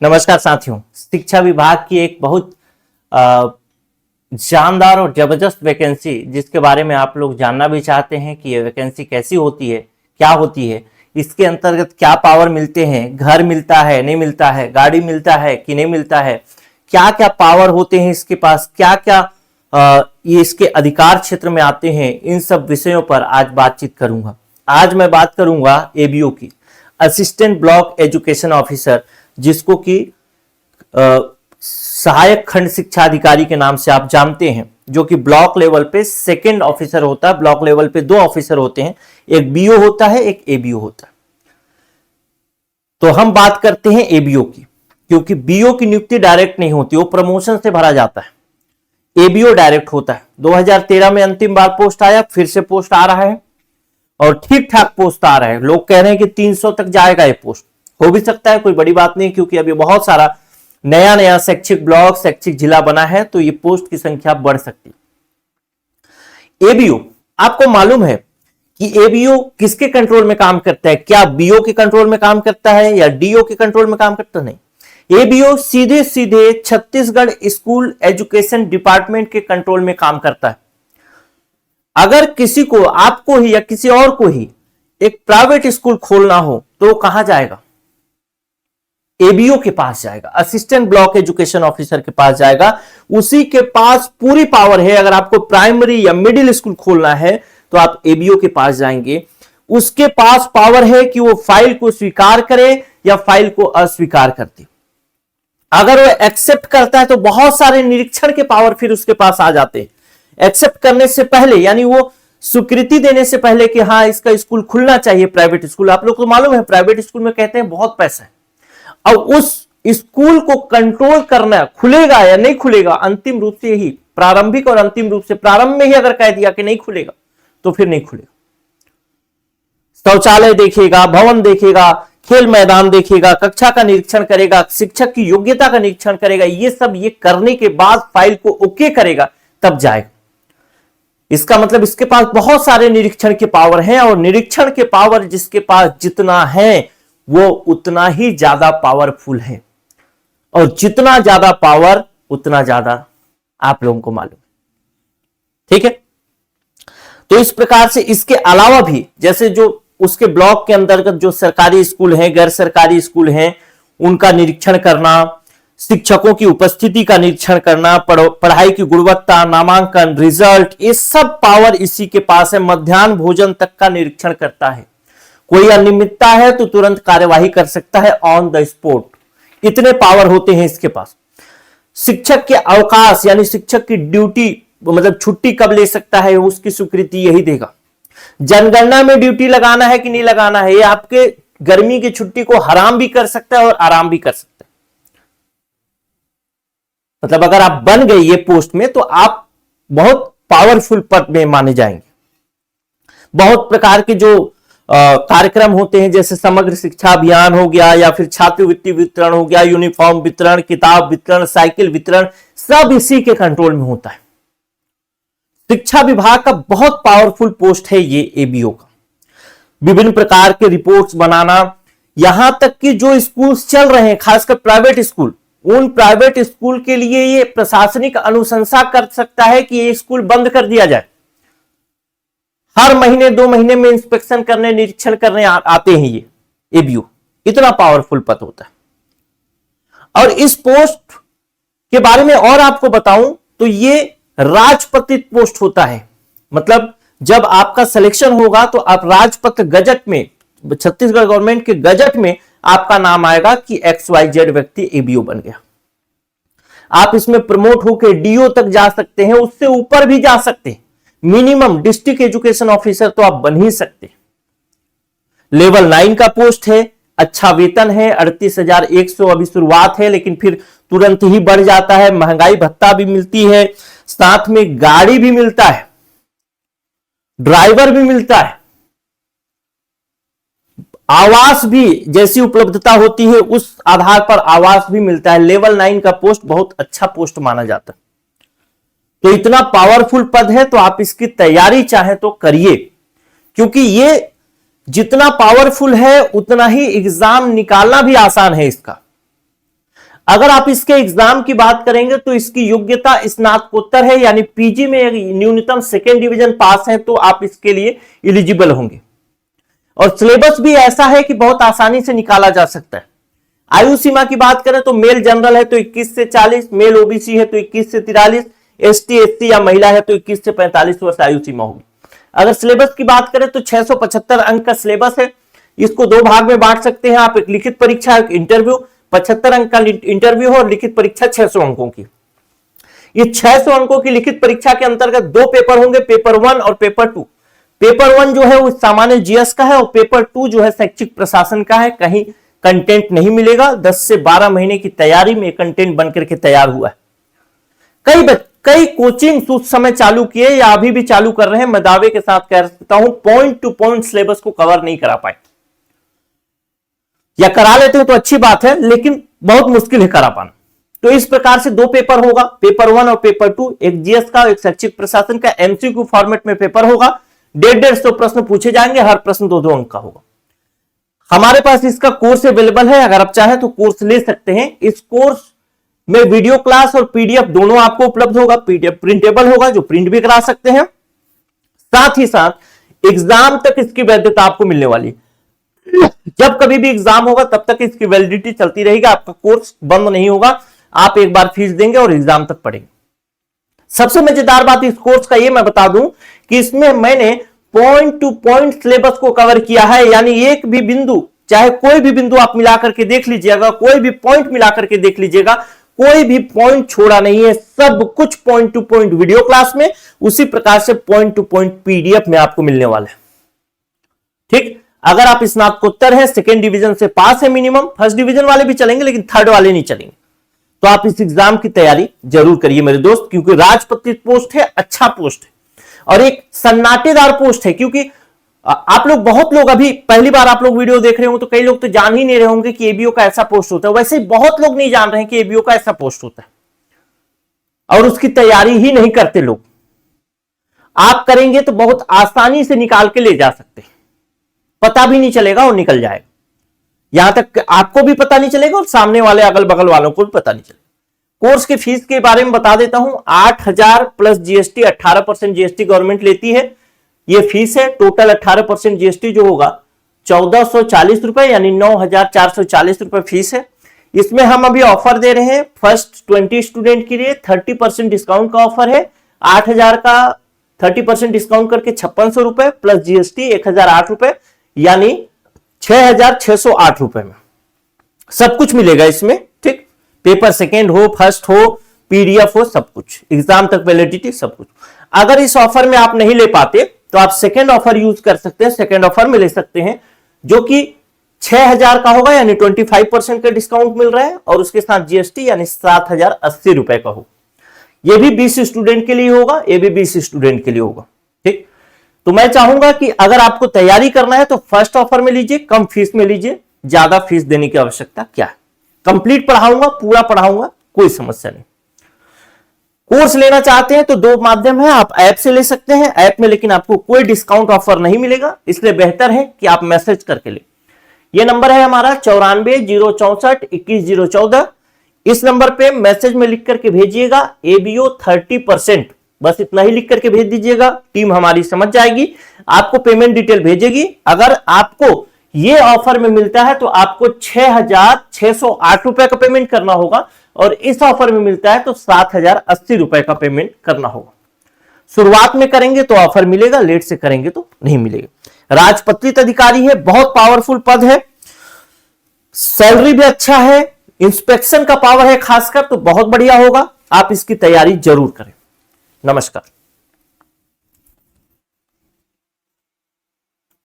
नमस्कार साथियों, शिक्षा विभाग की एक बहुत जानदार और जबरदस्त वैकेंसी जिसके बारे में आप लोग जानना भी चाहते हैं कि ये वैकेंसी कैसी होती है, क्या होती है, इसके अंतर्गत क्या पावर मिलते हैं, घर मिलता है नहीं मिलता है, गाड़ी मिलता है कि नहीं मिलता है, क्या क्या पावर होते हैं इसके पास, क्या क्या ये इसके अधिकार क्षेत्र में आते हैं, इन सब विषयों पर आज बातचीत करूंगा। आज मैं बात करूंगा एबीओ की, असिस्टेंट ब्लॉक एजुकेशन ऑफिसर, जिसको कि सहायक खंड शिक्षा अधिकारी के नाम से आप जानते हैं, जो कि ब्लॉक लेवल पे सेकंड ऑफिसर होता है। ब्लॉक लेवल पे दो ऑफिसर होते हैं, एक बीओ होता है, एक एबीओ होता है। तो हम बात करते हैं एबीओ की, क्योंकि बीओ की नियुक्ति डायरेक्ट नहीं होती, वो प्रमोशन से भरा जाता है। एबीओ डायरेक्ट होता है। 2013 में अंतिम बार पोस्ट आया, फिर से पोस्ट आ रहा है और ठीक ठाक पोस्ट आ रहा है। लोग कह रहे हैं कि 300 तक जाएगा ये पोस्ट, हो भी सकता है, कोई बड़ी बात नहीं, क्योंकि अभी बहुत सारा नया नया शैक्षिक ब्लॉक, शैक्षिक जिला बना है, तो ये पोस्ट की संख्या बढ़ सकती है। एबीओ, आपको मालूम है कि एबीओ किसके कंट्रोल में काम करता है? क्या बीओ के कंट्रोल में काम करता है या डीओ के कंट्रोल में काम करता है? नहीं, एबीओ सीधे सीधे छत्तीसगढ़ स्कूल एजुकेशन डिपार्टमेंट के कंट्रोल में काम करता है। अगर किसी को, आपको ही या किसी और को ही एक प्राइवेट स्कूल खोलना हो तो कहां जाएगा? एबीओ के पास जाएगा, असिस्टेंट ब्लॉक एजुकेशन ऑफिसर के पास जाएगा। उसी के पास पूरी पावर है। अगर आपको प्राइमरी या मिडिल स्कूल खोलना है तो आप एबीओ के पास जाएंगे। उसके पास पावर है कि वो फाइल को स्वीकार करे या फाइल को अस्वीकार कर दे। अगर वो एक्सेप्ट करता है तो बहुत सारे निरीक्षण के पावर फिर उसके पास आ जाते हैं। एक्सेप्ट करने से पहले, यानी वो स्वीकृति देने से पहले कि हाँ इसका स्कूल खुलना चाहिए, प्राइवेट स्कूल, आप लोग को मालूम है प्राइवेट स्कूल में कहते हैं बहुत पैसा है। अब उस स्कूल को कंट्रोल करना, खुलेगा या नहीं खुलेगा, अंतिम रूप से ही, प्रारंभिक और अंतिम रूप से, प्रारंभ में ही अगर कह दिया कि नहीं खुलेगा तो फिर नहीं खुलेगा। शौचालय देखेगा, भवन देखेगा, खेल मैदान देखेगा, कक्षा का निरीक्षण करेगा, शिक्षक की योग्यता का निरीक्षण करेगा, ये सब ये करने के बाद फाइल को ओके करेगा, तब जाएगा। इसका मतलब इसके पास बहुत सारे निरीक्षण के पावर हैं, और निरीक्षण के पावर जिसके पास जितना है वो उतना ही ज्यादा पावरफुल है, और जितना ज्यादा पावर उतना ज्यादा आप लोगों को मालूम है। ठीक है, तो इस प्रकार से इसके अलावा भी, जैसे जो उसके ब्लॉक के अंतर्गत जो सरकारी स्कूल हैं, गैर सरकारी स्कूल हैं, उनका निरीक्षण करना, शिक्षकों की उपस्थिति का निरीक्षण करना, पढ़ाई की गुणवत्ता, नामांकन, रिजल्ट, ये सब पावर इसी के पास है। मध्याह्न भोजन तक का निरीक्षण करता है। कोई अनियमितता है तो तुरंत कार्यवाही कर सकता है ऑन द स्पॉट। इतने पावर होते हैं इसके पास। शिक्षक के अवकाश, यानी शिक्षक की ड्यूटी, मतलब छुट्टी कब ले सकता है, उसकी स्वीकृति यही देगा। जनगणना में ड्यूटी लगाना है कि नहीं लगाना है, ये आपके गर्मी की छुट्टी को हराम भी कर सकता है और आराम भी कर सकता है। मतलब अगर आप बन गए ये पोस्ट में तो आप बहुत पावरफुल पद में माने जाएंगे। बहुत प्रकार के जो कार्यक्रम होते हैं, जैसे समग्र शिक्षा अभियान हो गया, या फिर छात्रवृत्ति वितरण हो गया, यूनिफॉर्म वितरण, किताब वितरण, साइकिल वितरण, सब इसी के कंट्रोल में होता है। शिक्षा विभाग का बहुत पावरफुल पोस्ट है ये एबीओ का। विभिन्न प्रकार के रिपोर्ट्स बनाना, यहां तक कि जो स्कूल चल रहे हैं, खासकर प्राइवेट स्कूल, उन प्राइवेट स्कूल के लिए ये प्रशासनिक अनुशंसा कर सकता है कि ये स्कूल बंद कर दिया जाए। हर महीने 2 महीने में इंस्पेक्शन करने, निरीक्षण करने आते हैं ये एबीओ। इतना पावरफुल पद होता है। और इस पोस्ट के बारे में और आपको बताऊं तो ये राजपत्रित पोस्ट होता है। मतलब जब आपका सिलेक्शन होगा तो आप राजपत्र गजट में, छत्तीसगढ़ गवर्नमेंट के गजट में आपका नाम आएगा कि XYZ व्यक्ति एबीओ बन गया। आप इसमें प्रमोट होकर डीओ तक जा सकते हैं, उससे ऊपर भी जा सकते हैं। मिनिमम डिस्ट्रिक्ट एजुकेशन ऑफिसर तो आप बन ही सकते। लेवल 9 का पोस्ट है, अच्छा वेतन है, 38,100 अभी शुरुआत है, लेकिन फिर तुरंत ही बढ़ जाता है। महंगाई भत्ता भी मिलती है, साथ में गाड़ी भी मिलता है, ड्राइवर भी मिलता है, आवास भी जैसी उपलब्धता होती है उस आधार पर आवास भी मिलता है। लेवल 9 का पोस्ट बहुत अच्छा पोस्ट माना जाता है। तो इतना पावरफुल पद है, तो आप इसकी तैयारी चाहे तो करिए, क्योंकि ये जितना पावरफुल है उतना ही एग्जाम निकालना भी आसान है इसका। अगर आप इसके एग्जाम की बात करेंगे तो इसकी योग्यता स्नातकोत्तर है, यानी पीजी में न्यूनतम सेकेंड डिवीजन पास है तो आप इसके लिए एलिजिबल होंगे। और सिलेबस भी ऐसा है कि बहुत आसानी से निकाला जा सकता है। आयु सीमा की बात करें तो मेल जनरल है तो 21 से 40, मेल ओबीसी है तो 21 से 43, एसटी एससी या महिला है तो 21 से 45 वर्ष आयु सीमा होगी। अगर सिलेबस की बात करें तो 675 अंक का सिलेबस है। इसको दो भाग में बांट सकते हैं आप, एक लिखित परीक्षा, एक इंटरव्यू। 75 अंक का इंटरव्यू हो और लिखित परीक्षा 600 अंकों की। ये 600 अंकों की लिखित परीक्षा के अंतर्गत दो पेपर होंगे, पेपर 1 और पेपर 2। पेपर 1 जो है वो सामान्य जीएस का है और पेपर 2 जो है शैक्षिक प्रशासन का है। कहीं कंटेंट नहीं मिलेगा। 10 से 12 महीने की तैयारी में कंटेंट बनकर के तैयार हुआ है। कई कोचिंग उस समय चालू किए या अभी भी चालू कर रहे हैं, मैं दावे के साथ कह सकता हूं पॉइंट टू पॉइंट सिलेबस को कवर नहीं करा पाए, या करा लेते हैं तो अच्छी बात है लेकिन बहुत मुश्किल है करा पाना। तो इस प्रकार से दो पेपर होगा, पेपर 1 और पेपर 2, एक जीएस का एक शैक्षिक प्रशासन का। एमसीक्यू फॉर्मेट में पेपर होगा। 150 प्रश्न पूछे जाएंगे, हर प्रश्न 2-2 अंक का होगा। हमारे पास इसका कोर्स अवेलेबल है, अगर आप चाहें तो कोर्स ले सकते हैं। इस कोर्स में वीडियो क्लास और पीडीएफ दोनों आपको उपलब्ध होगा। पीडीएफ प्रिंटेबल होगा जो प्रिंट भी करा सकते हैं, साथ ही साथ एग्जाम तक इसकी वैधता आपको मिलने वाली है। जब कभी भी एग्जाम होगा तब तक इसकी वैलिडिटी चलती रहेगी, आपका कोर्स बंद नहीं होगा। आप एक बार फीस देंगे और एग्जाम तक पढ़ेंगे। सबसे मजेदार बात इस कोर्स का ये मैं बता दूं कि इसमें मैंने पॉइंट टू पॉइंट सिलेबस को कवर किया है, यानी एक भी बिंदु, चाहे कोई भी बिंदु आप मिलाकर के देख लीजिएगा, कोई भी पॉइंट मिलाकर के देख लीजिएगा, कोई भी पॉइंट छोड़ा नहीं है। सब कुछ point two point video class में, उसी प्रकार से पॉइंट टू पॉइंट पीडीएफ में आपको मिलने वाला है। ठीक, अगर आप स्नातकोत्तर है, सेकेंड डिवीजन से पास है मिनिमम, फर्स्ट डिवीजन वाले भी चलेंगे लेकिन थर्ड वाले नहीं चलेंगे, तो आप इस एग्जाम की तैयारी जरूर करिए मेरे दोस्त, क्योंकि राजपत्रित पोस्ट है, अच्छा पोस्ट है और एक सन्नाटेदार पोस्ट है। क्योंकि आप लोग, बहुत लोग अभी पहली बार आप लोग वीडियो देख रहे होंगे तो कई लोग तो जान ही नहीं रहे होंगे कि एबीओ का ऐसा पोस्ट होता है। वैसे ही बहुत लोग नहीं जान रहे हैं कि एबीओ का ऐसा पोस्ट होता है और उसकी तैयारी ही नहीं करते लोग। आप करेंगे तो बहुत आसानी से निकाल के ले जा सकते हैं, पता भी नहीं चलेगा और निकल जाएगा। यहां तक आपको भी पता नहीं चलेगा और सामने वाले अगल बगल वालों को भी पता नहीं चलेगा। कोर्स की फीस के बारे में बता देता हूं, 8,000 प्लस जीएसटी, 18% जीएसटी गवर्नमेंट लेती है। ये फीस है। टोटल 18% जीएसटी जो होगा 1440 रुपए, यानी 9,440 रुपए फीस है। इसमें हम अभी ऑफर दे रहे हैं फर्स्ट 20 स्टूडेंट के लिए 30% डिस्काउंट का ऑफर है। 8,000 का 30% डिस्काउंट करके 5600 रुपए प्लस जीएसटी 1,008 रुपए, यानी 6,608 रुपए में सब कुछ मिलेगा इसमें। ठीक, पेपर सेकेंड हो, फर्स्ट हो, पीडीएफ हो, सब कुछ, एग्जाम तक वैलिडिटी, सब कुछ। अगर इस ऑफर में आप नहीं ले पाते तो आप सेकेंड ऑफर यूज कर सकते हैं। सेकेंड ऑफर में ले सकते हैं जो कि 6,000 का होगा, यानी 25% का डिस्काउंट मिल रहा है और उसके साथ जीएसटी, यानी 7,080 रुपए का हो। यह भी 20 स्टूडेंट के लिए होगा, यह भी 20 स्टूडेंट के लिए होगा। ठीक, तो मैं चाहूंगा कि अगर आपको तैयारी करना है तो फर्स्ट ऑफर में लीजिए, कम फीस में लीजिए, ज्यादा फीस देने की आवश्यकता क्या है। कंप्लीट पढ़ाऊंगा, पूरा पढ़ाऊंगा, कोई समस्या नहीं। कोर्स लेना चाहते हैं तो दो माध्यम है, आप ऐप से ले सकते हैं। ऐप में लेकिन आपको कोई डिस्काउंट ऑफर नहीं मिलेगा, इसलिए बेहतर है कि आप मैसेज करके ले। यह नंबर है हमारा 94 064 21 014। इस नंबर पे मैसेज में लिख करके भेजिएगा एबीओ 30%, बस इतना ही लिख करके भेज दीजिएगा। टीम हमारी समझ जाएगी, आपको पेमेंट डिटेल भेजेगी। अगर आपको ये ऑफर में मिलता है तो आपको 6,608 रुपए का पेमेंट करना होगा और इस ऑफर में मिलता है तो 7,080 रुपए का पेमेंट करना होगा। शुरुआत में करेंगे तो ऑफर मिलेगा, लेट से करेंगे तो नहीं मिलेगा। राजपत्रित अधिकारी है, बहुत पावरफुल पद है, सैलरी भी अच्छा है, इंस्पेक्शन का पावर है खासकर, तो बहुत बढ़िया होगा। आप इसकी तैयारी जरूर करें। नमस्कार।